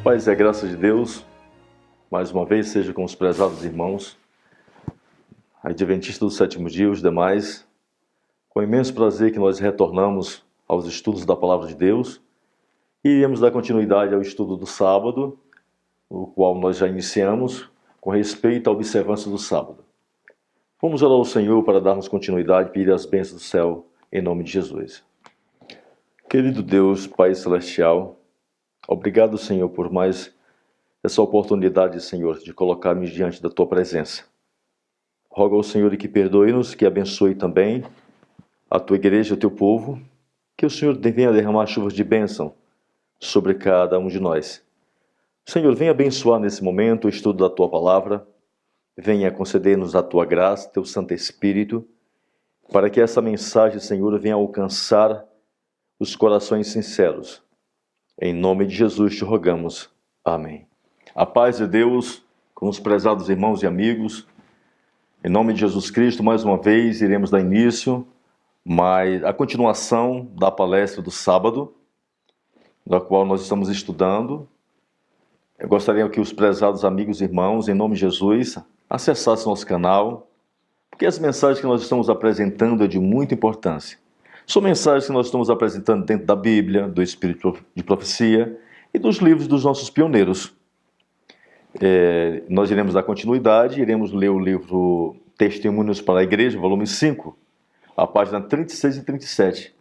Paz e a graça de Deus, mais uma vez, seja com os prezados irmãos, adventistas do sétimo dia e os demais, com imenso prazer que nós retornamos aos estudos da Palavra de Deus e iremos dar continuidade ao estudo do sábado, o qual nós já iniciamos, com respeito à observância do sábado. Vamos orar ao Senhor para darmos continuidade e pedir as bênçãos do céu, em nome de Jesus. Querido Deus, Pai Celestial, obrigado, Senhor, por mais essa oportunidade, Senhor, de colocar-nos diante da Tua presença. Rogo ao Senhor que perdoe-nos, que abençoe também a Tua igreja, o Teu povo, que o Senhor venha derramar chuvas de bênção sobre cada um de nós. Senhor, venha abençoar nesse momento o estudo da Tua palavra, venha conceder-nos a Tua graça, Teu Santo Espírito, para que essa mensagem, Senhor, venha alcançar os corações sinceros. Em nome de Jesus te rogamos. Amém. A paz de Deus com os prezados irmãos e amigos. Em nome de Jesus Cristo, mais uma vez, iremos dar início a continuação da palestra do sábado, da qual nós estamos estudando. Eu gostaria que os prezados amigos e irmãos, em nome de Jesus, acessassem nosso canal, porque as mensagens que nós estamos apresentando é de muita importância. São mensagens que nós estamos apresentando dentro da Bíblia, do Espírito de Profecia e dos livros dos nossos pioneiros. Nós iremos dar continuidade, iremos ler o livro Testemunhos para a Igreja, volume 5, a página 36 e 37,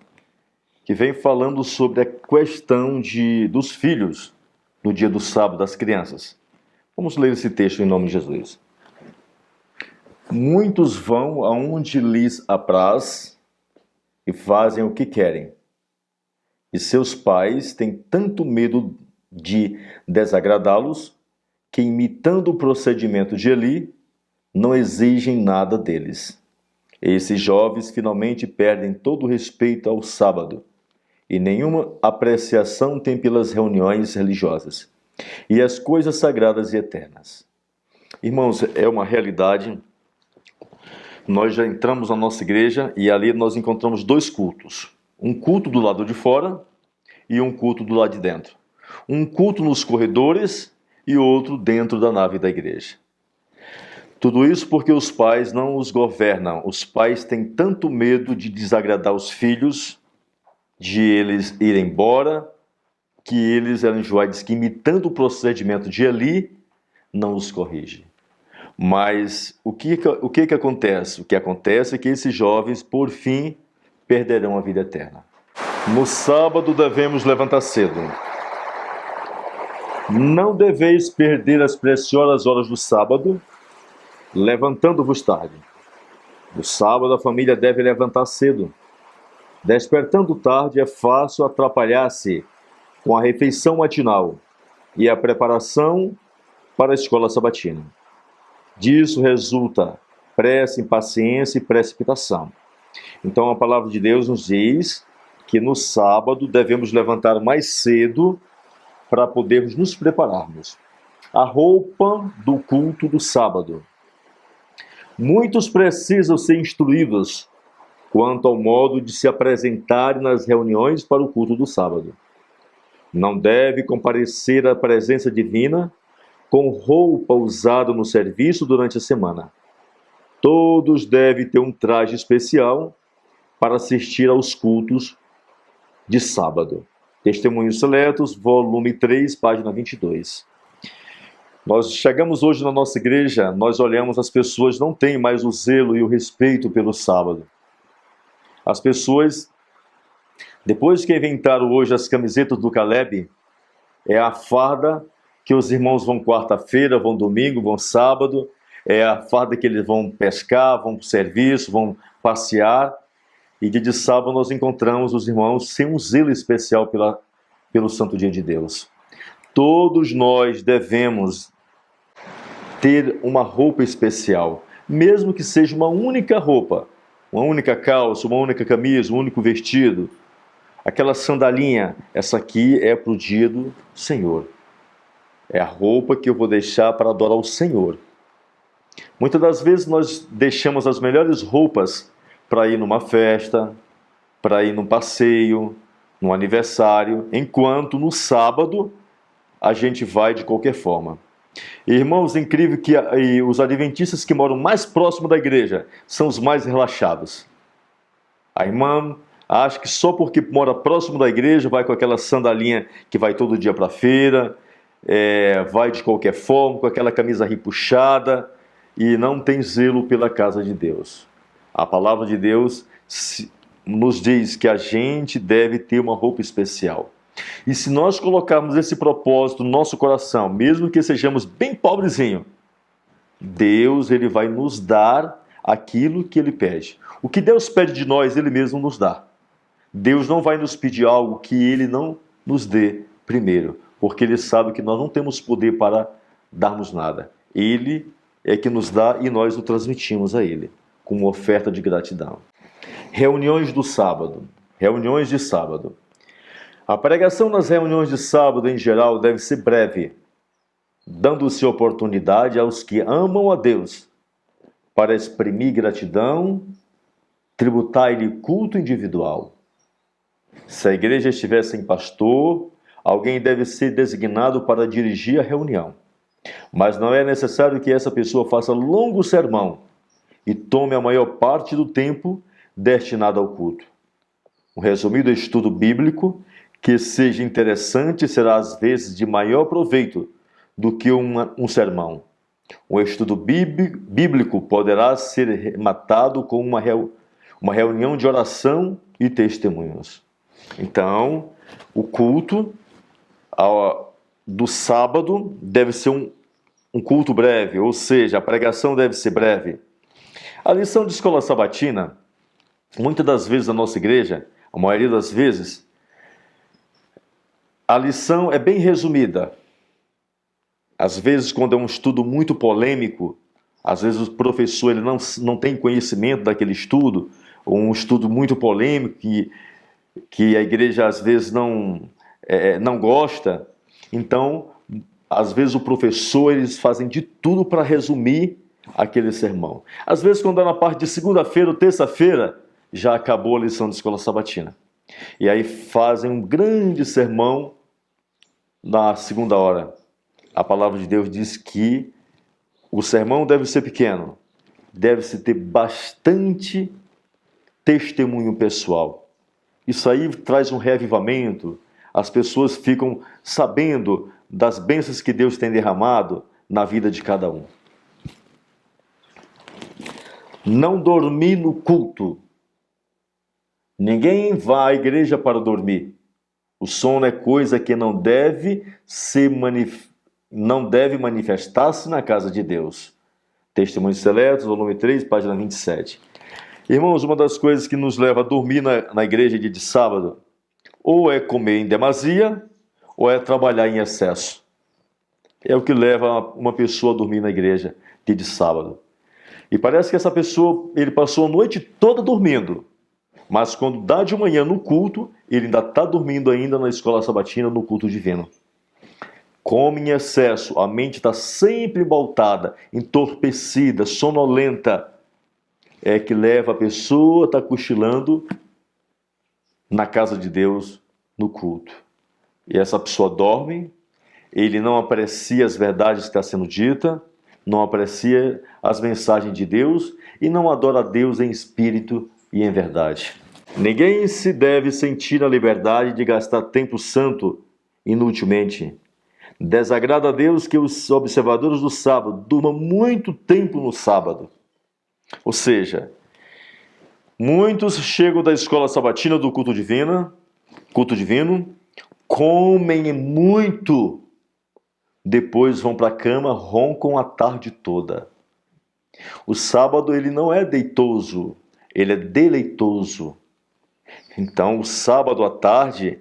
que vem falando sobre a questão dos filhos no dia do sábado, das crianças. Vamos ler esse texto em nome de Jesus. Muitos vão aonde lhes apraz e fazem o que querem. E seus pais têm tanto medo de desagradá-los que, imitando o procedimento de Eli, não exigem nada deles. Esses jovens finalmente perdem todo o respeito ao sábado e nenhuma apreciação têm pelas reuniões religiosas e as coisas sagradas e eternas. Irmãos, é uma realidade. Nós já entramos na nossa igreja e ali nós encontramos dois cultos. Um culto do lado de fora e um culto do lado de dentro. Um culto nos corredores e outro dentro da nave da igreja. Tudo isso porque os pais não os governam. Os pais têm tanto medo de desagradar os filhos, de eles irem embora, que eles, Ellen G. White diz que, imitando o procedimento de Eli, não os corrige. Mas o que acontece? O que acontece é que esses jovens, por fim, perderão a vida eterna. No sábado devemos levantar cedo. Não deveis perder as preciosas horas do sábado, levantando-vos tarde. No sábado a família deve levantar cedo. Despertando tarde é fácil atrapalhar-se com a refeição matinal e a preparação para a escola sabatina. Disso resulta pressa, impaciência e precipitação. Então a palavra de Deus nos diz que no sábado devemos levantar mais cedo para podermos nos prepararmos. A roupa do culto do sábado. Muitos precisam ser instruídos quanto ao modo de se apresentarem nas reuniões para o culto do sábado. Não deve comparecer à presença divina com roupa usada no serviço durante a semana. Todos devem ter um traje especial para assistir aos cultos de sábado. Testemunhos Seletos, volume 3, página 22. Nós chegamos hoje na nossa igreja, nós olhamos, as pessoas não têm mais o zelo e o respeito pelo sábado. As pessoas, depois que inventaram hoje as camisetas do Caleb, é a farda que os irmãos vão quarta-feira, vão domingo, vão sábado, é a farda que eles vão pescar, vão para o serviço, vão passear, e dia de sábado nós encontramos os irmãos sem um zelo especial pelo santo dia de Deus. Todos nós devemos ter uma roupa especial, mesmo que seja uma única roupa, uma única calça, uma única camisa, um único vestido, aquela sandalinha, essa aqui é para o dia do Senhor. É a roupa que eu vou deixar para adorar o Senhor. Muitas das vezes nós deixamos as melhores roupas para ir numa festa, para ir num passeio, num aniversário, enquanto no sábado a gente vai de qualquer forma. Irmãos, é incrível que os adventistas que moram mais próximo da igreja são os mais relaxados. A irmã acha que só porque mora próximo da igreja, vai com aquela sandalinha que vai todo dia para a feira, vai de qualquer forma, com aquela camisa repuxada, e não tem zelo pela casa de Deus. A palavra de Deus nos diz que a gente deve ter uma roupa especial. E se nós colocarmos esse propósito no nosso coração, mesmo que sejamos bem pobrezinhos, Deus ele vai nos dar aquilo que Ele pede. O que Deus pede de nós, Ele mesmo nos dá. Deus não vai nos pedir algo que Ele não nos dê primeiro, porque Ele sabe que nós não temos poder para darmos nada. Ele é que nos dá e nós o transmitimos a Ele, com uma oferta de gratidão. Reuniões do sábado. Reuniões de sábado. A pregação nas reuniões de sábado, em geral, deve ser breve, dando-se oportunidade aos que amam a Deus para exprimir gratidão, tributar-lhe culto individual. Se a igreja estiver sem pastor, alguém deve ser designado para dirigir a reunião. Mas não é necessário que essa pessoa faça longo sermão e tome a maior parte do tempo destinado ao culto. Um resumido estudo bíblico que seja interessante será às vezes de maior proveito do que um sermão. Um estudo bíblico poderá ser rematado com uma reunião de oração e testemunhos. Então, o culto do sábado deve ser um culto breve, ou seja, a pregação deve ser breve. A lição de escola sabatina, muitas das vezes na nossa igreja, a maioria das vezes, a lição é bem resumida. Às vezes, quando é um estudo muito polêmico, às vezes o professor ele não tem conhecimento daquele estudo, ou um estudo muito polêmico que a igreja às vezes não gosta. Então, às vezes o professor, eles fazem de tudo para resumir aquele sermão. Às vezes, quando é na parte de segunda-feira ou terça-feira, já acabou a lição de escola sabatina. E aí fazem um grande sermão na segunda hora. A palavra de Deus diz que o sermão deve ser pequeno, deve-se ter bastante testemunho pessoal. Isso aí traz um reavivamento, as pessoas ficam sabendo das bênçãos que Deus tem derramado na vida de cada um. Não dormir no culto. Ninguém vai à igreja para dormir. O sono é coisa que não deve manifestar-se na casa de Deus. Testemunhos Seletos, volume 3, página 27. Irmãos, uma das coisas que nos leva a dormir na igreja dia de sábado, ou é comer em demasia, ou é trabalhar em excesso. É o que leva uma pessoa a dormir na igreja dia de sábado. E parece que essa pessoa, ele passou a noite toda dormindo, mas quando dá de manhã no culto, ele ainda está dormindo ainda na escola sabatina, no culto divino. Come em excesso, a mente está sempre voltada, entorpecida, sonolenta, é que leva a pessoa a estar cochilando na casa de Deus, no culto. E essa pessoa dorme, ele não aprecia as verdades que estão sendo ditas, não aprecia as mensagens de Deus e não adora a Deus em espírito e em verdade. Ninguém se deve sentir a liberdade de gastar tempo santo inutilmente. Desagrada a Deus que os observadores do sábado durmam muito tempo no sábado. Ou seja, muitos chegam da escola sabatina do culto divino, comem muito, depois vão para a cama, roncam a tarde toda. O sábado ele não é deitoso, ele é deleitoso. Então, o sábado à tarde,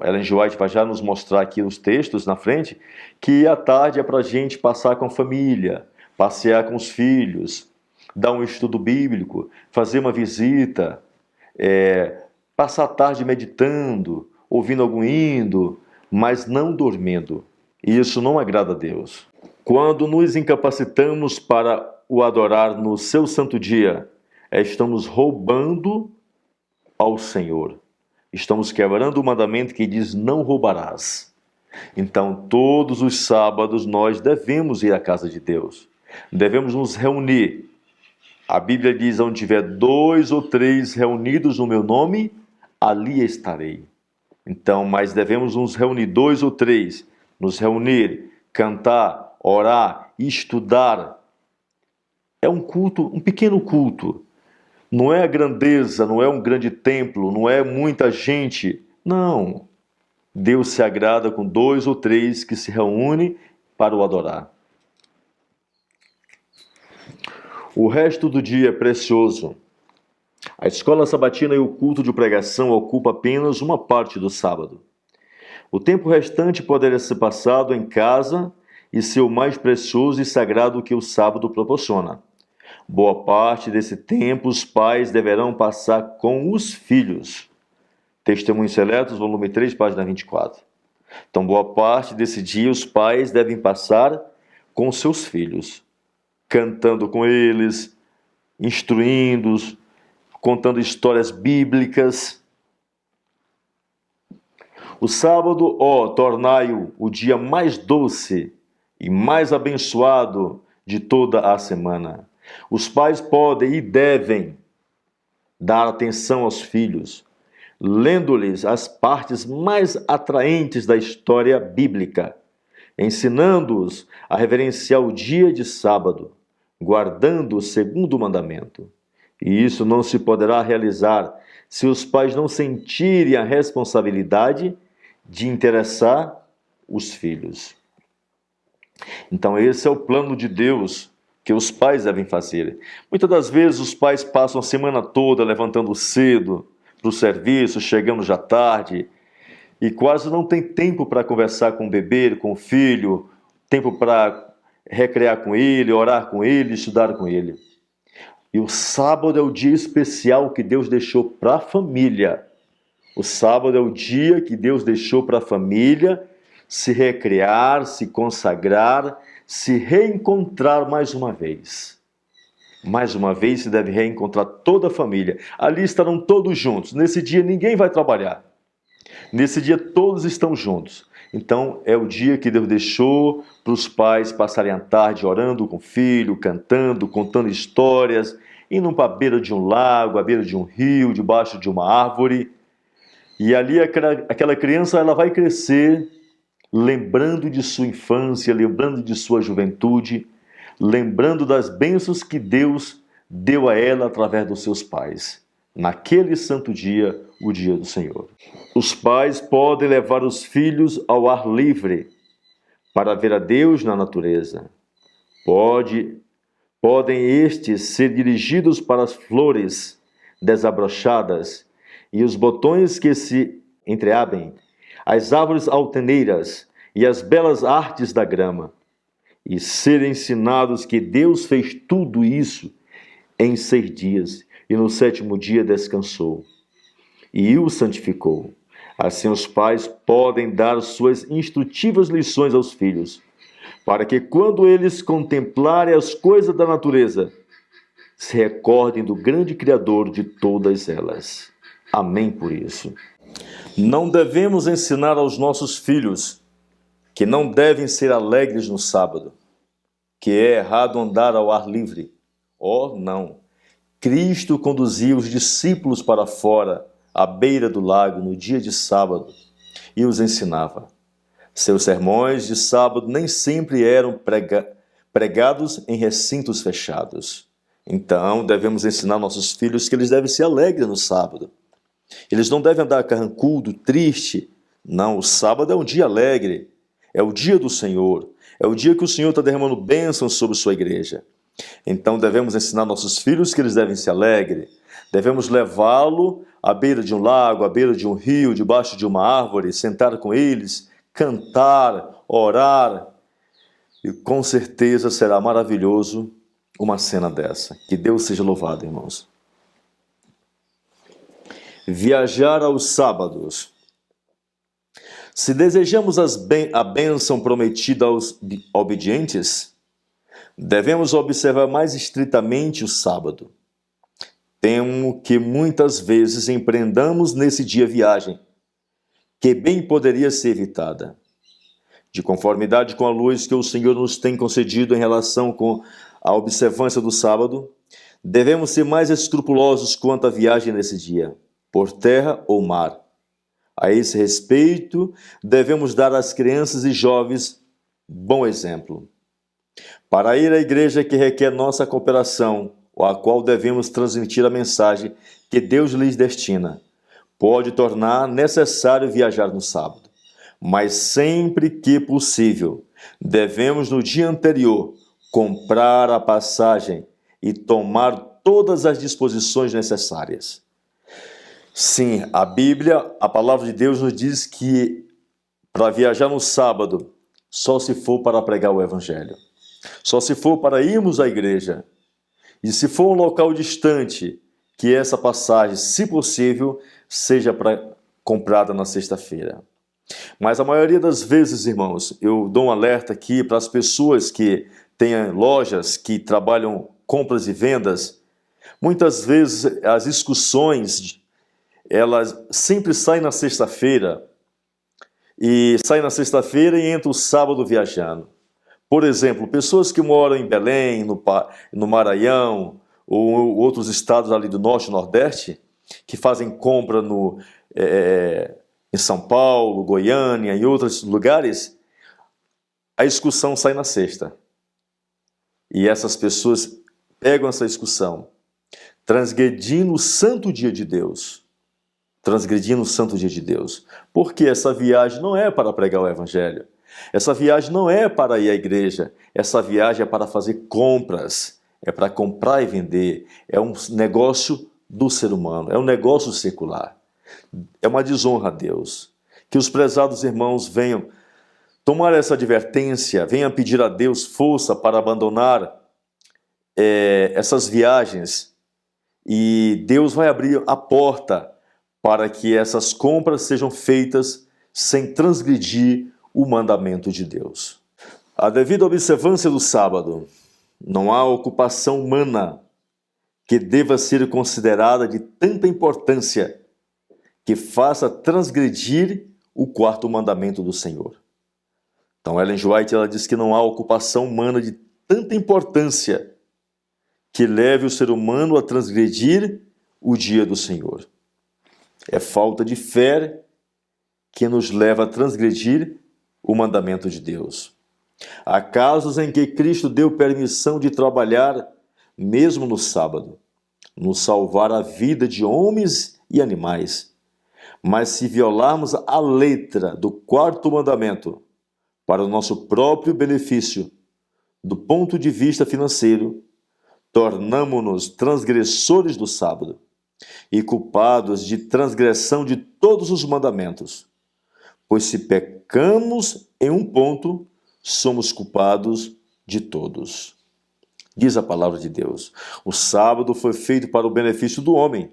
Ellen G. White vai já nos mostrar aqui os textos na frente, que à tarde é para a gente passar com a família, passear com os filhos, dar um estudo bíblico, fazer uma visita, passar a tarde meditando, ouvindo algum hino, mas não dormindo. E isso não agrada a Deus. Quando nos incapacitamos para o adorar no seu santo dia, estamos roubando ao Senhor. Estamos quebrando o mandamento que diz: não roubarás. Então, todos os sábados nós devemos ir à casa de Deus. Devemos nos reunir. A Bíblia diz: onde tiver 2 ou 3 reunidos no meu nome, ali estarei. Então, mas devemos nos reunir, 2 ou 3, nos reunir, cantar, orar, estudar. É um culto, um pequeno culto. Não é a grandeza, não é um grande templo, não é muita gente. Não. Deus se agrada com 2 ou 3 que se reúnem para o adorar. O resto do dia é precioso. A escola sabatina e o culto de pregação ocupam apenas uma parte do sábado. O tempo restante poderia ser passado em casa e ser o mais precioso e sagrado que o sábado proporciona. Boa parte desse tempo os pais deverão passar com os filhos. Testemunhos Seletos, volume 3, página 24. Então, boa parte desse dia os pais devem passar com seus filhos, cantando com eles, instruindo-os, contando histórias bíblicas. O sábado, tornai-o o dia mais doce e mais abençoado de toda a semana. Os pais podem e devem dar atenção aos filhos, lendo-lhes as partes mais atraentes da história bíblica, ensinando-os a reverenciar o dia de sábado, guardando o segundo mandamento. E isso não se poderá realizar se os pais não sentirem a responsabilidade de interessar os filhos. Então esse é o plano de Deus que os pais devem fazer. Muitas das vezes os pais passam a semana toda levantando cedo para o serviço, chegando já tarde, e quase não tem tempo para conversar com o bebê, com o filho, tempo para recrear com ele, orar com ele, estudar com ele. E o sábado é o dia especial que Deus deixou para a família. O sábado é o dia que Deus deixou para a família se recrear, se consagrar, se reencontrar mais uma vez. Mais uma vez se deve reencontrar toda a família. Ali estarão todos juntos. Nesse dia ninguém vai trabalhar. Nesse dia todos estão juntos. Então é o dia que Deus deixou para os pais passarem a tarde orando com o filho, cantando, contando histórias, indo para a beira de um lago, à beira de um rio, debaixo de uma árvore. E ali aquela criança ela vai crescer lembrando de sua infância, lembrando de sua juventude, lembrando das bênçãos que Deus deu a ela através dos seus pais. Naquele santo dia, o dia do Senhor. Os pais podem levar os filhos ao ar livre para ver a Deus na natureza. Podem estes ser dirigidos para as flores desabrochadas e os botões que se entreabrem, as árvores altaneiras e as belas artes da grama, e serem ensinados que Deus fez tudo isso em 6 dias, e no 7º dia descansou, e o santificou. Assim os pais podem dar suas instrutivas lições aos filhos, para que quando eles contemplarem as coisas da natureza, se recordem do grande Criador de todas elas. Amém por isso. Não devemos ensinar aos nossos filhos que não devem ser alegres no sábado, que é errado andar ao ar livre. Não. Cristo conduzia os discípulos para fora, à beira do lago, no dia de sábado, e os ensinava. Seus sermões de sábado nem sempre eram pregados em recintos fechados. Então, devemos ensinar nossos filhos que eles devem ser alegres no sábado. Eles não devem andar carrancudo, triste. Não, o sábado é um dia alegre. É o dia do Senhor. É o dia que o Senhor está derramando bênçãos sobre sua igreja. Então devemos ensinar nossos filhos que eles devem ser alegres. Devemos levá-lo à beira de um lago, à beira de um rio, debaixo de uma árvore, sentar com eles, cantar, orar. E com certeza será maravilhoso uma cena dessa. Que Deus seja louvado, irmãos. Viajar aos sábados. Se desejamos a bênção prometida aos obedientes, devemos observar mais estritamente o sábado. Temo que muitas vezes empreendamos nesse dia viagem, que bem poderia ser evitada. De conformidade com a luz que o Senhor nos tem concedido em relação com a observância do sábado, devemos ser mais escrupulosos quanto à viagem nesse dia, por terra ou mar. A esse respeito, devemos dar às crianças e jovens bom exemplo. Para ir à igreja que requer nossa cooperação, a qual devemos transmitir a mensagem que Deus lhes destina, pode tornar necessário viajar no sábado. Mas sempre que possível, devemos no dia anterior comprar a passagem e tomar todas as disposições necessárias. Sim, a Bíblia, a palavra de Deus nos diz que para viajar no sábado, só se for para pregar o Evangelho. Só se for para irmos à igreja. E se for um local distante, que essa passagem, se possível, seja comprada na sexta-feira. Mas a maioria das vezes, irmãos, eu dou um alerta aqui para as pessoas que têm lojas, que trabalham compras e vendas. Muitas vezes as excursões, elas sempre saem na sexta-feira, e entra o sábado viajando. Por exemplo, pessoas que moram em Belém, no Maranhão, ou outros estados ali do Norte e Nordeste, que fazem compra em São Paulo, Goiânia e outros lugares, a excursão sai na sexta. E essas pessoas pegam essa excursão, transgredindo o santo dia de Deus. Transgredindo o santo dia de Deus. Porque essa viagem não é para pregar o Evangelho. Essa viagem não é para ir à igreja. Essa viagem é para fazer compras. É para comprar e vender. É um negócio do ser humano. É um negócio secular. É uma desonra a Deus. Que os prezados irmãos venham tomar essa advertência, venham pedir a Deus força para abandonar essas viagens. E Deus vai abrir a porta para que essas compras sejam feitas sem transgredir o mandamento de Deus. A devida observância do sábado, não há ocupação humana que deva ser considerada de tanta importância que faça transgredir o quarto mandamento do Senhor. Então, Ellen White, ela diz que não há ocupação humana de tanta importância que leve o ser humano a transgredir o dia do Senhor. É falta de fé que nos leva a transgredir o mandamento de Deus. Há casos em que Cristo deu permissão de trabalhar mesmo no sábado, nos salvar a vida de homens e animais. Mas se violarmos a letra do quarto mandamento para o nosso próprio benefício, do ponto de vista financeiro, tornamo-nos transgressores do sábado e culpados de transgressão de todos os mandamentos. Pois se pecamos em um ponto, somos culpados de todos. Diz a palavra de Deus: o sábado foi feito para o benefício do homem,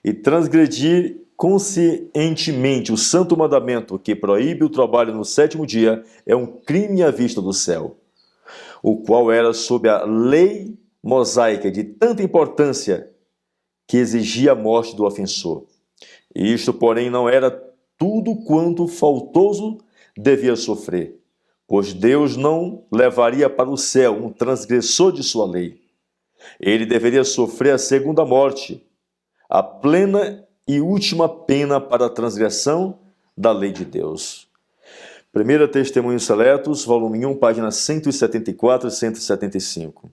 e transgredir conscientemente o santo mandamento que proíbe o trabalho no sétimo dia é um crime à vista do céu, o qual era sob a lei mosaica de tanta importância que exigia a morte do ofensor. Isto, porém, não era tudo quanto o faltoso devia sofrer, pois Deus não levaria para o céu um transgressor de sua lei. Ele deveria sofrer a segunda morte, a plena e última pena para a transgressão da lei de Deus. 1 Testemunhos Seletos, volume 1, páginas 174 e 175.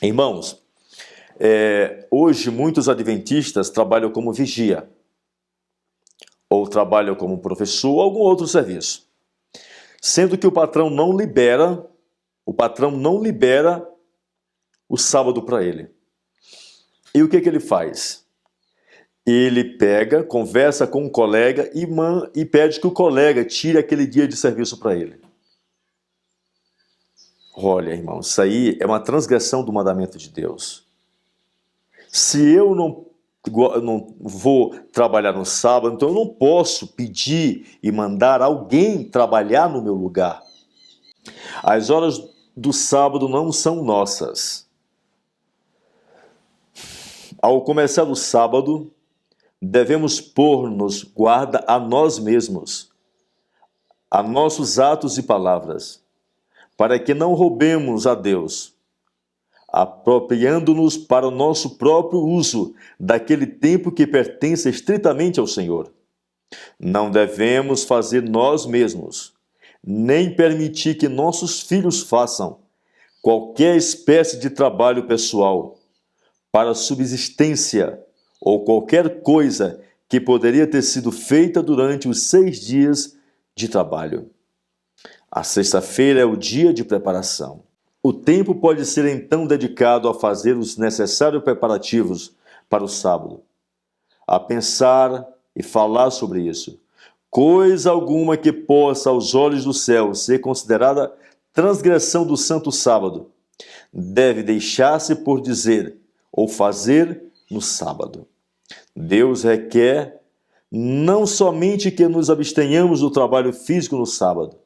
Irmãos, hoje muitos adventistas trabalham como vigia, ou trabalham como professor, ou algum outro serviço. Sendo que o patrão não libera o sábado para ele. E o que ele faz? Ele pega, conversa com um colega e pede que o colega tire aquele dia de serviço para ele. Olha, irmão, isso aí é uma transgressão do mandamento de Deus. Se eu não vou trabalhar no sábado, então eu não posso pedir e mandar alguém trabalhar no meu lugar. As horas do sábado não são nossas. Ao começar o sábado, devemos pôr-nos guarda a nós mesmos, a nossos atos e palavras, para que não roubemos a Deus, apropriando-nos para o nosso próprio uso daquele tempo que pertence estritamente ao Senhor. Não devemos fazer nós mesmos, nem permitir que nossos filhos façam qualquer espécie de trabalho pessoal para subsistência ou qualquer coisa que poderia ter sido feita durante os 6 dias de trabalho. A sexta-feira é o dia de preparação. O tempo pode ser então dedicado a fazer os necessários preparativos para o sábado, a pensar e falar sobre isso. Coisa alguma que possa, aos olhos do céu, ser considerada transgressão do santo sábado, deve deixar-se por dizer ou fazer no sábado. Deus requer não somente que nos abstenhamos do trabalho físico no sábado,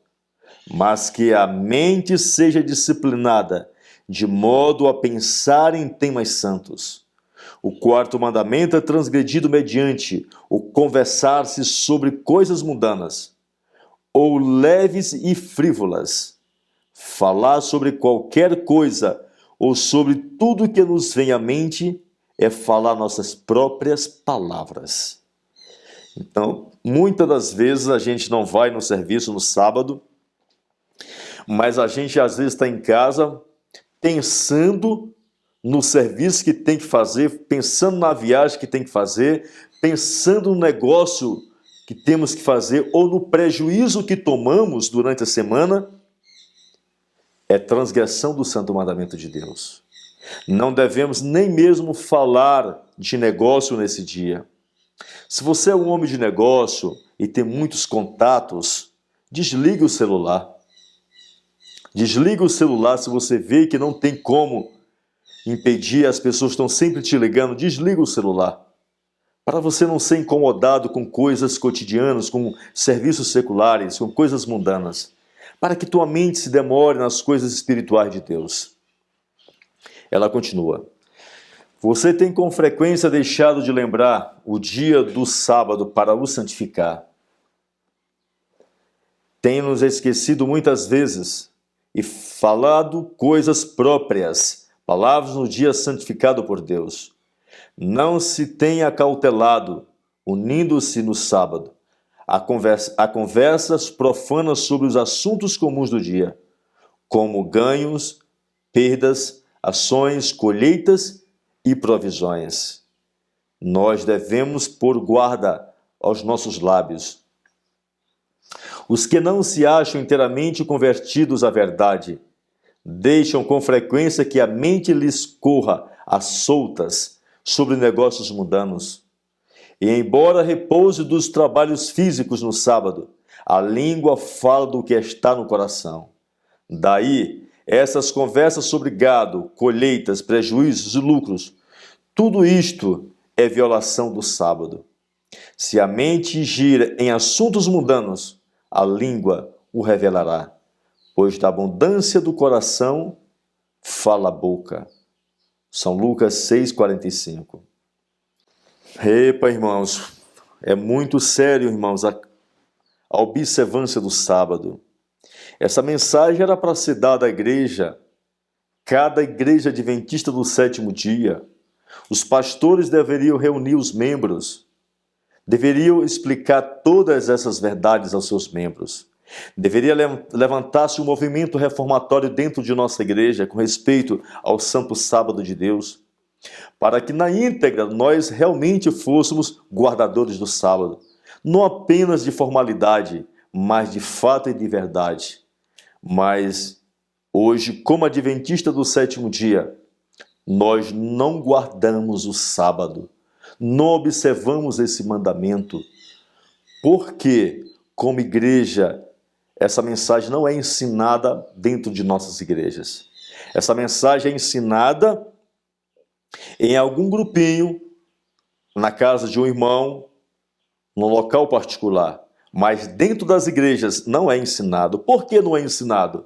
mas que a mente seja disciplinada, de modo a pensar em temas santos. O quarto mandamento é transgredido mediante o conversar-se sobre coisas mundanas, ou leves e frívolas. Falar sobre qualquer coisa, ou sobre tudo que nos vem à mente, é falar nossas próprias palavras. Então, muitas das vezes a gente não vai no serviço no sábado, mas a gente às vezes está em casa pensando no serviço que tem que fazer, pensando na viagem que tem que fazer, pensando no negócio que temos que fazer ou no prejuízo que tomamos durante a semana. É transgressão do santo mandamento de Deus. Não devemos nem mesmo falar de negócio nesse dia. Se você é um homem de negócio e tem muitos contatos, desligue o celular. Desliga o celular se você vê que não tem como impedir, as pessoas estão sempre te ligando, desliga o celular. Para você não ser incomodado com coisas cotidianas, com serviços seculares, com coisas mundanas. Para que tua mente se demore nas coisas espirituais de Deus. Ela continua. Você tem com frequência deixado de lembrar o dia do sábado para o santificar. Tem nos esquecido muitas vezes e falado coisas próprias, palavras no dia santificado por Deus. Não se tem acautelado, unindo-se no sábado, a conversas profanas sobre os assuntos comuns do dia, como ganhos, perdas, ações, colheitas e provisões. Nós devemos pôr guarda aos nossos lábios. Os que não se acham inteiramente convertidos à verdade, deixam com frequência que a mente lhes corra às soltas sobre negócios mundanos. E embora repouse dos trabalhos físicos no sábado, a língua fala do que está no coração. Daí, essas conversas sobre gado, colheitas, prejuízos e lucros, tudo isto é violação do sábado. Se a mente gira em assuntos mundanos, a língua o revelará, pois da abundância do coração fala a boca. São Lucas 6,45. Epa, irmãos, é muito sério, irmãos, a observância do sábado. Essa mensagem era para ser dada à igreja, cada igreja adventista do 7º dia. Os pastores deveriam reunir os membros, deveriam explicar todas essas verdades aos seus membros. Deveria levantar-se um movimento reformatório dentro de nossa igreja com respeito ao Santo Sábado de Deus, para que na íntegra nós realmente fôssemos guardadores do sábado, não apenas de formalidade, mas de fato e de verdade. Mas hoje, como adventista do 7º dia, nós não guardamos o sábado, não observamos esse mandamento, porque, como igreja, essa mensagem não é ensinada dentro de nossas igrejas. Essa mensagem é ensinada em algum grupinho, na casa de um irmão, num local particular. Mas dentro das igrejas não é ensinado. Por que não é ensinado?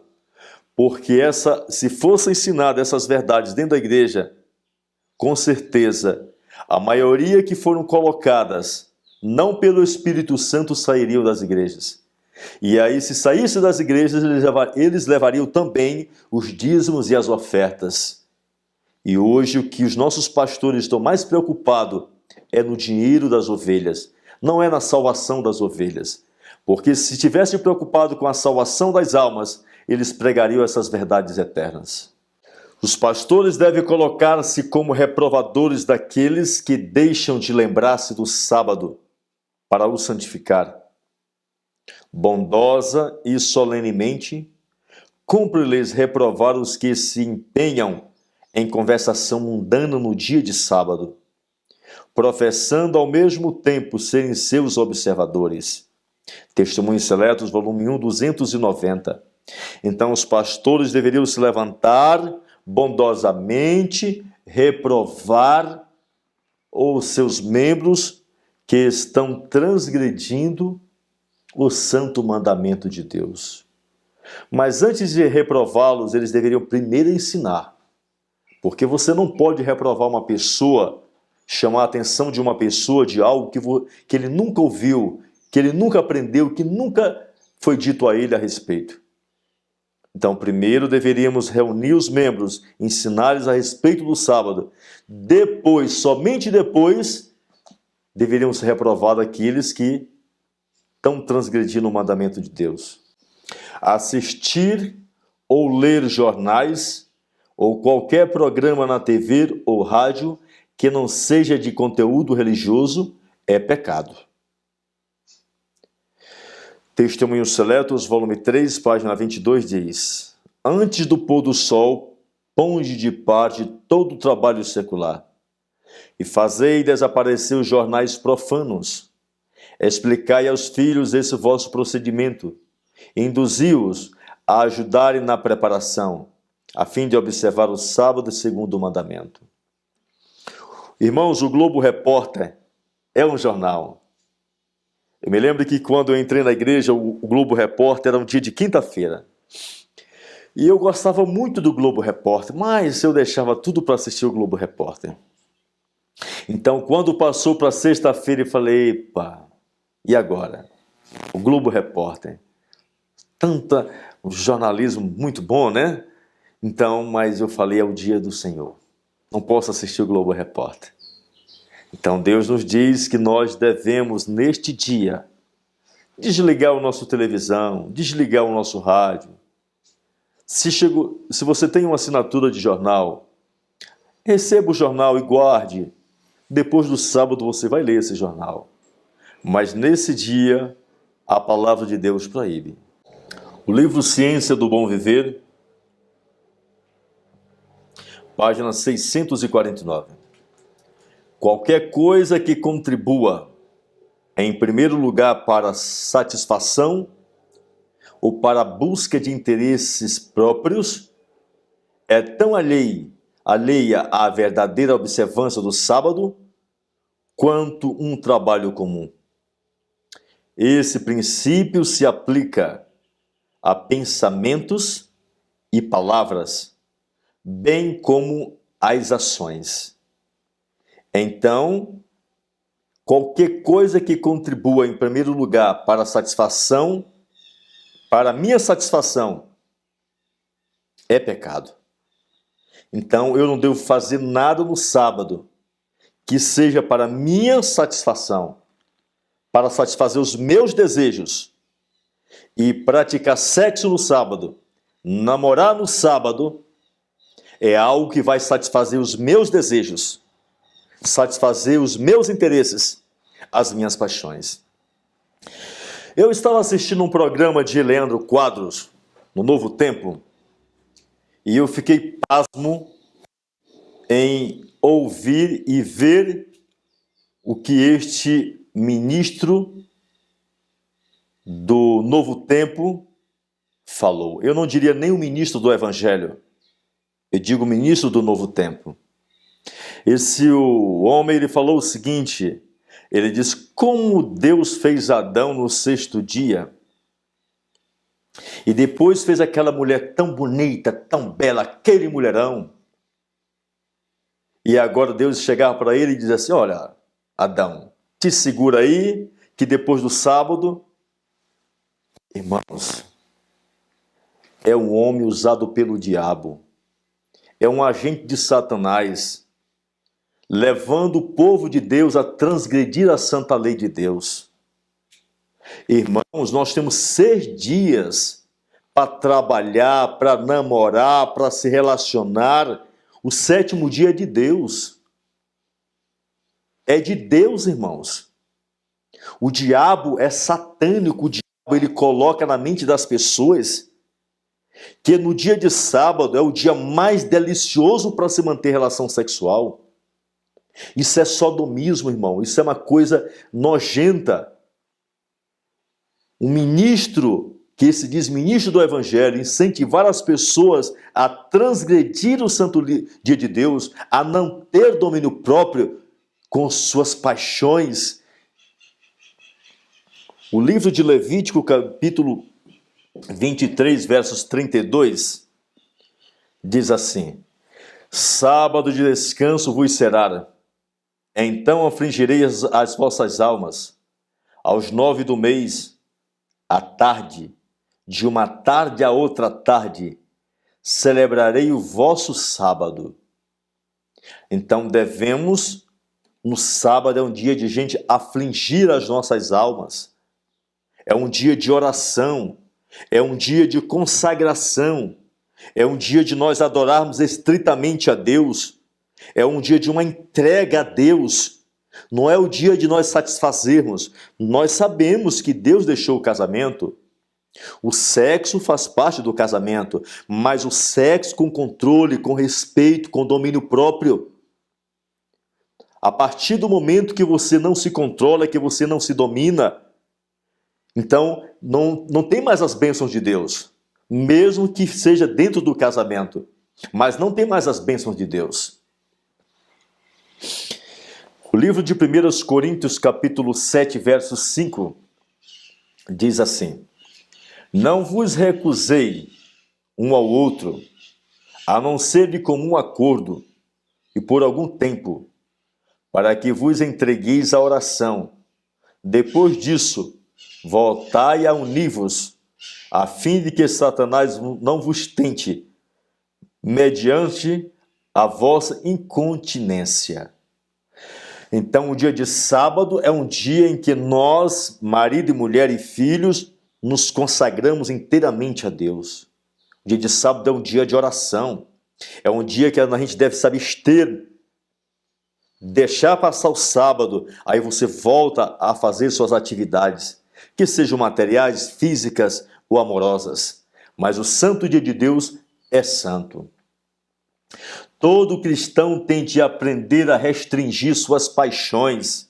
Porque se fossem ensinadas essas verdades dentro da igreja, com certeza, a maioria que foram colocadas, não pelo Espírito Santo, sairiam das igrejas. E aí, se saísse das igrejas, eles levariam também os dízimos e as ofertas. E hoje o que os nossos pastores estão mais preocupados é no dinheiro das ovelhas, não é na salvação das ovelhas. Porque se estivessem preocupados com a salvação das almas, eles pregariam essas verdades eternas. Os pastores devem colocar-se como reprovadores daqueles que deixam de lembrar-se do sábado para o santificar. Bondosa e solenemente, cumpre-lhes reprovar os que se empenham em conversação mundana no dia de sábado, professando ao mesmo tempo serem seus observadores. Testemunhos Seletos, volume 1, 290. Então os pastores deveriam se levantar bondosamente, reprovar os seus membros que estão transgredindo o santo mandamento de Deus. Mas antes de reprová-los, eles deveriam primeiro ensinar. Porque você não pode reprovar uma pessoa, chamar a atenção de uma pessoa de algo que ele nunca ouviu, que ele nunca aprendeu, que nunca foi dito a ele a respeito. Então, primeiro deveríamos reunir os membros, ensinar-lhes a respeito do sábado. Depois, somente depois, deveríamos reprovar aqueles que estão transgredindo o mandamento de Deus. Assistir ou ler jornais ou qualquer programa na TV ou rádio que não seja de conteúdo religioso é pecado. Testemunhos Seletos, volume 3, página 22, diz: Antes do pôr do sol, ponde de parte todo o trabalho secular, e fazei desaparecer os jornais profanos. Explicai aos filhos esse vosso procedimento, induzi-os a ajudarem na preparação, a fim de observar o sábado segundo o mandamento. Irmãos, o Globo Repórter é um jornal. Eu me lembro que quando eu entrei na igreja, o Globo Repórter era um dia de quinta-feira. E eu gostava muito do Globo Repórter, mas eu deixava tudo para assistir o Globo Repórter. Então, quando passou para sexta-feira, eu falei, epa, e agora? O Globo Repórter. Um jornalismo muito bom, né? Então, mas eu falei, é o dia do Senhor. Não posso assistir o Globo Repórter. Então Deus nos diz que nós devemos, neste dia, desligar o nosso televisão, desligar o nosso rádio. Se você tem uma assinatura de jornal, receba o jornal e guarde. Depois do sábado você vai ler esse jornal. Mas nesse dia, a palavra de Deus proíbe. O livro Ciência do Bom Viver, página 649. Qualquer coisa que contribua, em primeiro lugar, para a satisfação ou para a busca de interesses próprios, é tão alheia à verdadeira observância do sábado, quanto um trabalho comum. Esse princípio se aplica a pensamentos e palavras, bem como às ações. Então, qualquer coisa que contribua, em primeiro lugar, para a satisfação, para a minha satisfação, é pecado. Então, eu não devo fazer nada no sábado que seja para minha satisfação, para satisfazer os meus desejos. E praticar sexo no sábado, namorar no sábado, é algo que vai satisfazer os meus desejos, satisfazer os meus interesses, as minhas paixões. Eu estava assistindo um programa de Leandro Quadros, no Novo Tempo, e eu fiquei pasmo em ouvir e ver o que este ministro do Novo Tempo falou. Eu não diria nem o ministro do Evangelho, eu digo ministro do Novo Tempo. O homem, ele falou o seguinte, ele diz, como Deus fez Adão no sexto dia, e depois fez aquela mulher tão bonita, tão bela, aquele mulherão, e agora Deus chegava para ele e dizia assim, olha, Adão, te segura aí, que depois do sábado, Irmãos, é um homem usado pelo diabo, é um agente de Satanás, levando o povo de Deus a transgredir a santa lei de Deus. Irmãos, nós temos 6 dias para trabalhar, para namorar, para se relacionar. O 7º dia é de Deus. É de Deus, irmãos. O diabo é satânico, o diabo ele coloca na mente das pessoas que no dia de sábado é o dia mais delicioso para se manter relação sexual. Isso é sodomismo, irmão. Isso é uma coisa nojenta. Um ministro, que se diz ministro do Evangelho, incentivar as pessoas a transgredir o santo dia de Deus, a não ter domínio próprio com suas paixões. O livro de Levítico, capítulo 23, versos 32, diz assim: sábado de descanso vos será, então afligirei as vossas almas. Aos 9 do mês, à tarde, de uma tarde a outra tarde, celebrarei o vosso sábado. Então devemos, no sábado é um dia de gente afligir as nossas almas. É um dia de oração, é um dia de consagração, é um dia de nós adorarmos estritamente a Deus, é um dia de uma entrega a Deus. Não é o dia de nós satisfazermos. Nós sabemos que Deus deixou o casamento. O sexo faz parte do casamento, mas o sexo com controle, com respeito, com domínio próprio. A partir do momento que você não se controla, que você não se domina, então não tem mais as bênçãos de Deus, mesmo que seja dentro do casamento, mas não tem mais as bênçãos de Deus. O livro de 1 Coríntios, capítulo 7, verso 5, diz assim: não vos recusei um ao outro, a não ser de comum acordo, e por algum tempo, para que vos entregueis à oração. Depois disso, voltai a unir-vos, a fim de que Satanás não vos tente, mediante a vossa incontinência. Então, o dia de sábado é um dia em que nós, marido e mulher e filhos, nos consagramos inteiramente a Deus. O dia de sábado é um dia de oração. É um dia que a gente deve se abster, deixar passar o sábado, aí você volta a fazer suas atividades, que sejam materiais, físicas ou amorosas. Mas o santo dia de Deus é santo. Todo cristão tem de aprender a restringir suas paixões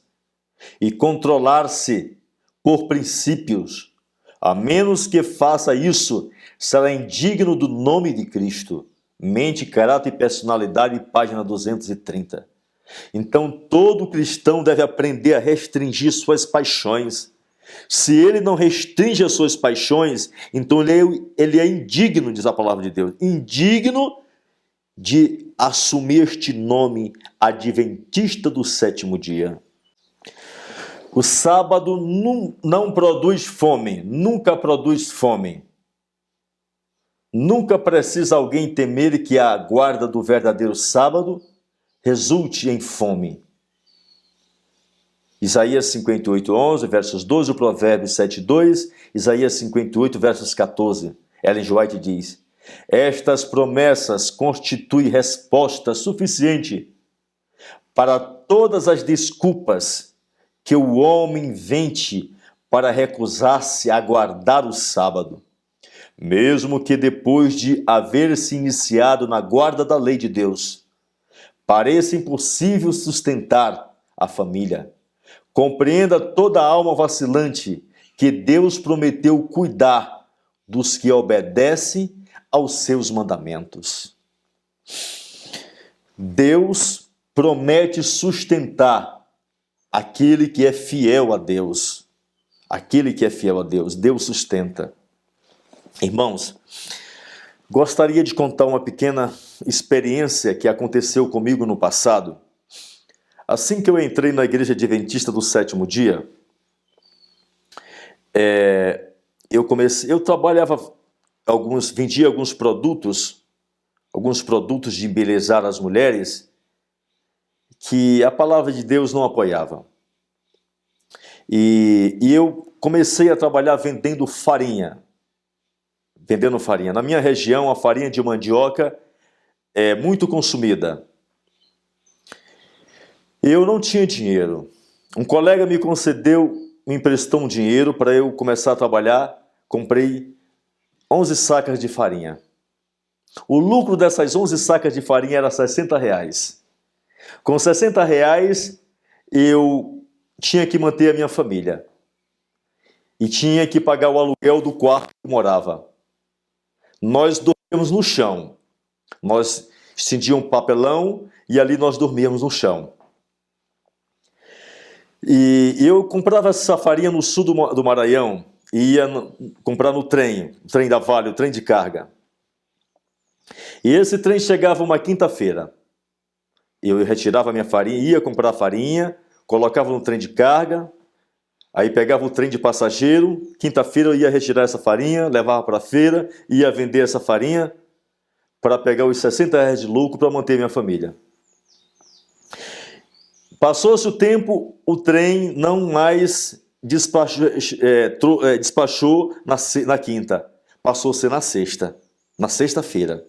e controlar-se por princípios. A menos que faça isso, será indigno do nome de Cristo. Mente, caráter e personalidade, página 230. Então, todo cristão deve aprender a restringir suas paixões. Se ele não restringe as suas paixões, então ele é indigno, diz a palavra de Deus, indigno de assumir este nome adventista do 7º dia. O sábado não produz fome, nunca produz fome. Nunca precisa alguém temer que a guarda do verdadeiro sábado resulte em fome. Isaías 58, 11, versos 12, o Provérbios 7, 2, Isaías 58, versos 14. Ellen White diz: estas promessas constituem resposta suficiente para todas as desculpas que o homem invente para recusar-se a guardar o sábado, mesmo que depois de haver se iniciado na guarda da lei de Deus, pareça impossível sustentar a família. Compreenda toda alma vacilante que Deus prometeu cuidar dos que obedecem aos seus mandamentos. Deus promete sustentar aquele que é fiel a Deus. Aquele que é fiel a Deus, Deus sustenta. Irmãos, gostaria de contar uma pequena experiência que aconteceu comigo no passado. Assim que eu entrei na Igreja Adventista do 7º dia, eu trabalhava vendia alguns produtos de embelezar as mulheres, que a palavra de Deus não apoiava. E eu comecei a trabalhar vendendo farinha. Na minha região, a farinha de mandioca é muito consumida. Eu não tinha dinheiro. Um colega me emprestou um dinheiro para eu começar a trabalhar. Comprei 11 sacas de farinha. O lucro dessas 11 sacas de farinha era R$60. Com R$60, eu tinha que manter a minha família. E tinha que pagar o aluguel do quarto que eu morava. Nós dormíamos no chão. Nós estendíamos um papelão e ali nós dormíamos no chão. E eu comprava essa farinha no sul do Maranhão e ia comprar no trem, o trem da Vale, o trem de carga. E esse trem chegava uma quinta-feira. Eu retirava a minha farinha, ia comprar a farinha, colocava no trem de carga, aí pegava o trem de passageiro, quinta-feira eu ia retirar essa farinha, levava para a feira, ia vender essa farinha para pegar os R$60 de lucro para manter minha família. Passou-se o tempo, o trem não mais despachou na quinta, passou a ser na sexta-feira.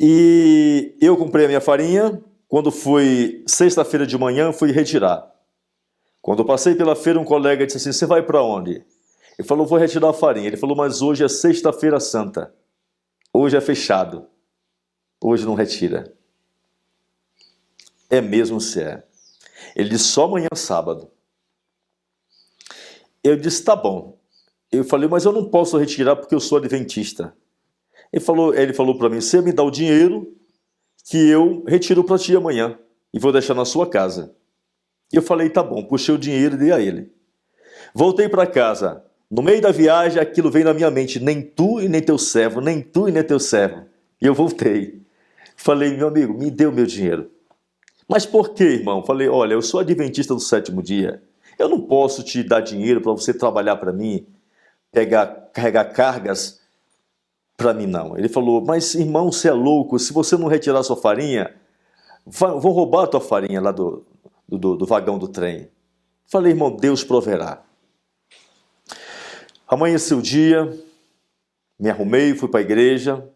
E eu comprei a minha farinha, quando foi sexta-feira de manhã, fui retirar. Quando eu passei pela feira, um colega disse assim: "Você vai para onde?" Ele falou: "Vou retirar a farinha." Ele falou: "Mas hoje é sexta-feira santa. Hoje é fechado. Hoje não retira." É mesmo, se é. Ele disse: "Só amanhã sábado." Eu disse: "Tá bom." Eu falei: "Mas eu não posso retirar porque eu sou adventista." Ele falou para mim: "Você me dá o dinheiro que eu retiro para ti amanhã e vou deixar na sua casa." Eu falei: "Tá bom." Puxei o dinheiro e dei a ele. Voltei para casa. No meio da viagem, aquilo veio na minha mente: nem tu e nem teu servo, nem tu e nem teu servo. E eu voltei. Falei: "Meu amigo, me dê o meu dinheiro." "Mas por quê, irmão?" Falei: "Olha, eu sou adventista do sétimo dia. Eu não posso te dar dinheiro para você trabalhar para mim, carregar cargas para mim, não." Ele falou: "Mas, irmão, você é louco. Se você não retirar sua farinha, vão roubar a tua farinha lá do vagão do trem." Falei: "Irmão, Deus proverá." Amanheceu o dia, me arrumei, fui para a igreja,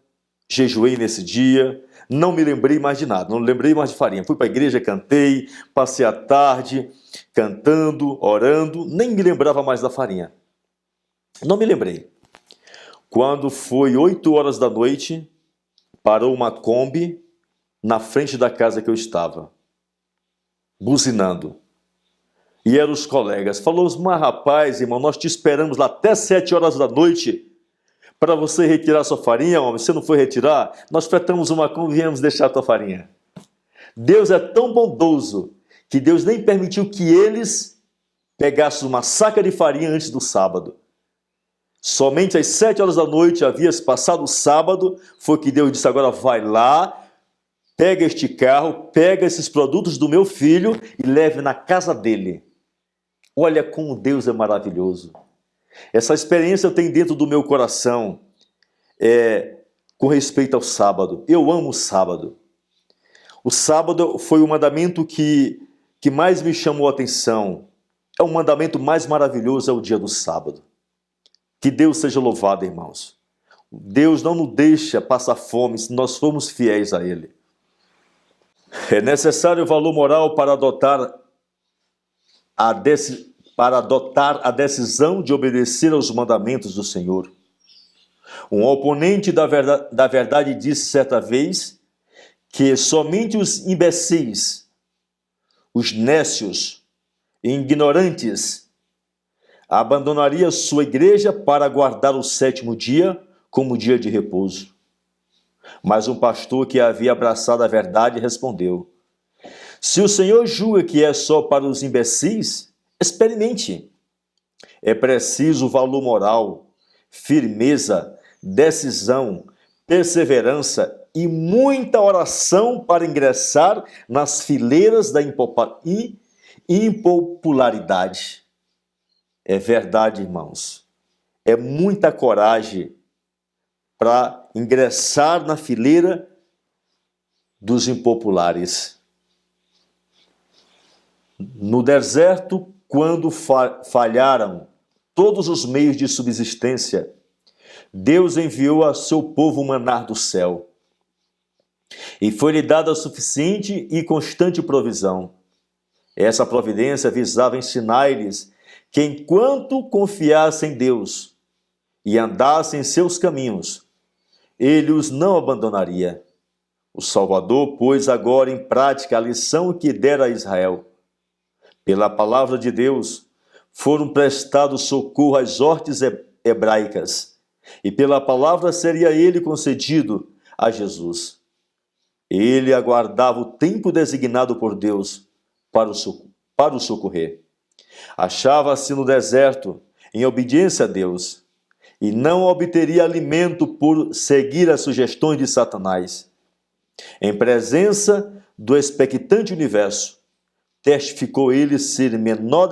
jejuei nesse dia, não me lembrei mais de nada, não lembrei mais de farinha. Fui para a igreja, cantei, passei a tarde cantando, orando, nem me lembrava mais da farinha. Não me lembrei. Quando foi 8 horas da noite, parou uma Kombi na frente da casa que eu estava, buzinando. E eram os colegas. Falou: "Mas rapaz, irmão, nós te esperamos lá até 7 horas da noite para você retirar sua farinha, homem. Você não foi retirar? Nós fretamos uma Kombi e viemos deixar a tua farinha." Deus é tão bondoso que Deus nem permitiu que eles pegassem uma saca de farinha antes do sábado. Somente às 7 horas da noite, havia se passado o sábado, foi que Deus disse: "Agora vai lá, pega este carro, pega esses produtos do meu filho e leve na casa dele." Olha como Deus é maravilhoso. Essa experiência eu tenho dentro do meu coração, com respeito ao sábado. Eu amo o sábado. O sábado foi o mandamento que mais me chamou a atenção. É o mandamento mais maravilhoso, é o dia do sábado. Que Deus seja louvado, irmãos. Deus não nos deixa passar fome se nós formos fiéis a Ele. É necessário valor moral para adotar a decisão de obedecer aos mandamentos do Senhor. Um oponente da verdade disse certa vez que somente os imbecis, os nécios e ignorantes abandonaria sua igreja para guardar o sétimo dia como dia de repouso. Mas um pastor que havia abraçado a verdade respondeu: "Se o Senhor julga que é só para os imbecis, experimente. É preciso valor moral, firmeza, decisão, perseverança e muita oração para ingressar nas fileiras da impopularidade." É verdade, irmãos. é muita coragem para ingressar na fileira dos impopulares. No deserto, quando falharam todos os meios de subsistência, Deus enviou a seu povo maná do céu. E foi-lhe dada suficiente e constante provisão. Essa providência visava ensinar-lhes que, enquanto confiassem em Deus e andassem em seus caminhos, ele os não abandonaria. O Salvador pôs agora em prática a lição que dera a Israel. Pela palavra de Deus, foram prestados socorro às hortes hebraicas, e pela palavra seria ele concedido a Jesus. Ele aguardava o tempo designado por Deus para o socorrer. Achava-se no deserto, em obediência a Deus, e não obteria alimento por seguir as sugestões de Satanás. Em presença do expectante universo, testificou ele ser menor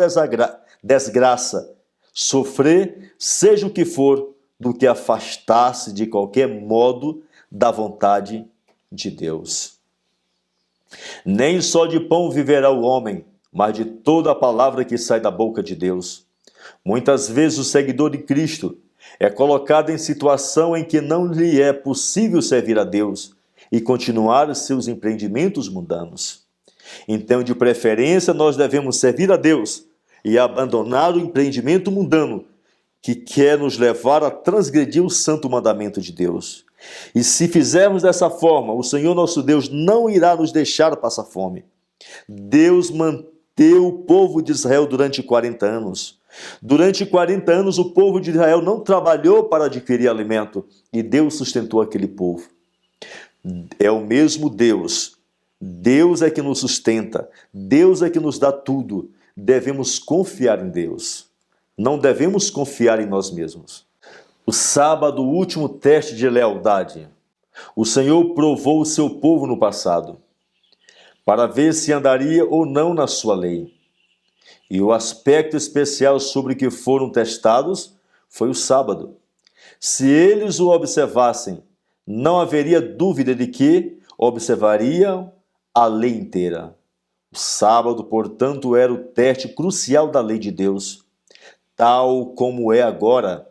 desgraça, sofrer, seja o que for, do que afastar-se de qualquer modo da vontade de Deus. Nem só de pão viverá o homem, mas de toda a palavra que sai da boca de Deus. Muitas vezes o seguidor de Cristo é colocado em situação em que não lhe é possível servir a Deus e continuar seus empreendimentos mundanos. Então, de preferência, nós devemos servir a Deus e abandonar o empreendimento mundano que quer nos levar a transgredir o santo mandamento de Deus. E se fizermos dessa forma, o Senhor nosso Deus não irá nos deixar passar fome. Deus manteve o povo de Israel durante 40 anos. Durante 40 anos o povo de Israel não trabalhou para adquirir alimento e Deus sustentou aquele povo. É o mesmo Deus. Deus é que nos sustenta. Deus é que nos dá tudo. Devemos confiar em Deus. Não devemos confiar em nós mesmos. O sábado, o último teste de lealdade. O Senhor provou o seu povo no passado, para ver se andaria ou não na sua lei. E o aspecto especial sobre que foram testados foi o sábado. Se eles o observassem, não haveria dúvida de que observariam a lei inteira. O sábado, portanto, era o teste crucial da lei de Deus, tal como é agora,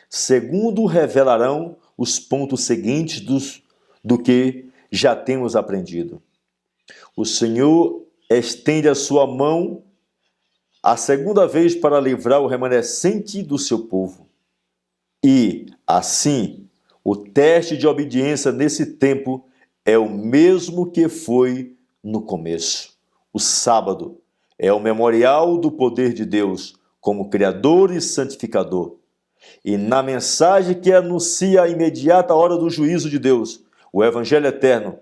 segundo revelarão os pontos seguintes do que já temos aprendido. O Senhor estende a sua mão a segunda vez para livrar o remanescente do seu povo. E, assim, o teste de obediência nesse tempo é o mesmo que foi no começo. O sábado é o memorial do poder de Deus como Criador e Santificador. E na mensagem que anuncia a imediata hora do juízo de Deus, o Evangelho eterno,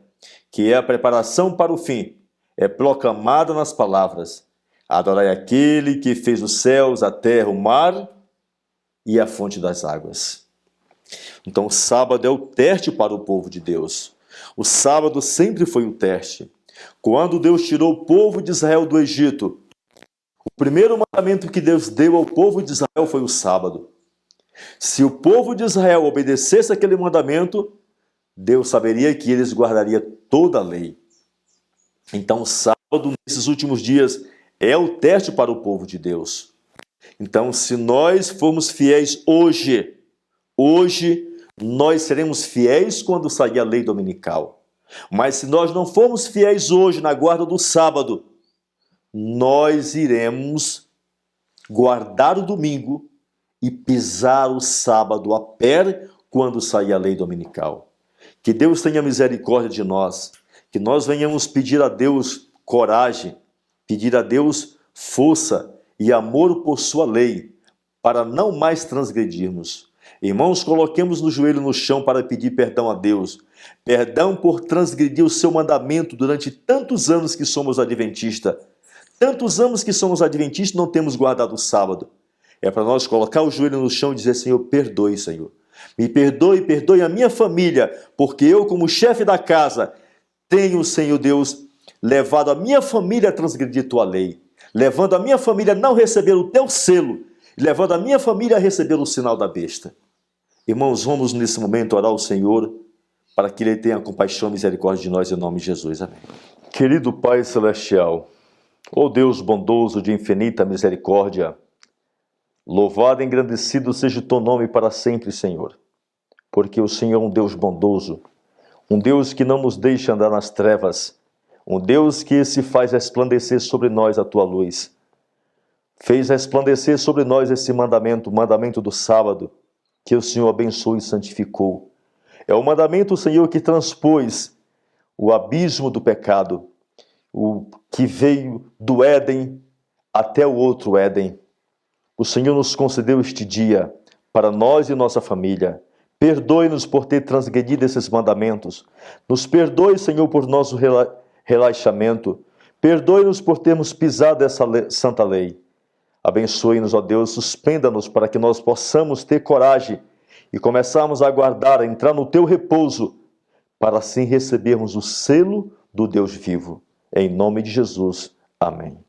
que é a preparação para o fim, é proclamada nas palavras: adorai aquele que fez os céus, a terra, o mar e a fonte das águas. Então o sábado é o teste para o povo de Deus. O sábado sempre foi um teste. Quando Deus tirou o povo de Israel do Egito, o primeiro mandamento que Deus deu ao povo de Israel foi o sábado. Se o povo de Israel obedecesse aquele mandamento, Deus saberia que eles guardariam toda a lei. Então o sábado, nesses últimos dias, é o teste para o povo de Deus. Então, se nós formos fiéis hoje nós seremos fiéis quando sair a lei dominical. Mas se nós não formos fiéis hoje na guarda do sábado, nós iremos guardar o domingo e pisar o sábado a pé quando sair a lei dominical. Que Deus tenha misericórdia de nós, que nós venhamos pedir a Deus coragem, pedir a Deus força e amor por sua lei, para não mais transgredirmos. Irmãos, coloquemos no joelho no chão para pedir perdão a Deus. Perdão por transgredir o seu mandamento durante tantos anos que somos adventistas. Tantos anos que somos adventistas e não temos guardado o sábado. É para nós colocar o joelho no chão e dizer: Senhor, perdoe, Senhor. Me perdoe, perdoe a minha família, porque eu, como chefe da casa, tenho, Senhor Deus, levado a minha família a transgredir tua lei, levando a minha família a não receber o teu selo, e levando a minha família a receber o sinal da besta. Irmãos, vamos nesse momento orar ao Senhor para que Ele tenha compaixão e misericórdia de nós, em nome de Jesus. Amém. Querido Pai Celestial, ó Deus bondoso de infinita misericórdia, louvado e engrandecido seja o teu nome para sempre, Senhor, porque o Senhor é um Deus bondoso, um Deus que não nos deixa andar nas trevas, um Deus que se faz resplandecer sobre nós a tua luz. Fez resplandecer sobre nós esse mandamento, o mandamento do sábado, que o Senhor abençoou e santificou. É o mandamento, Senhor, que transpôs o abismo do pecado, o que veio do Éden até o outro Éden. O Senhor nos concedeu este dia para nós e nossa família. Perdoe-nos por ter transgredido esses mandamentos. Nos perdoe, Senhor, por nosso relaxamento. Perdoe-nos por termos pisado essa santa lei. Abençoe-nos, ó Deus, suspenda-nos para que nós possamos ter coragem e começarmos a aguardar, a entrar no teu repouso, para assim recebermos o selo do Deus vivo. Em nome de Jesus. Amém.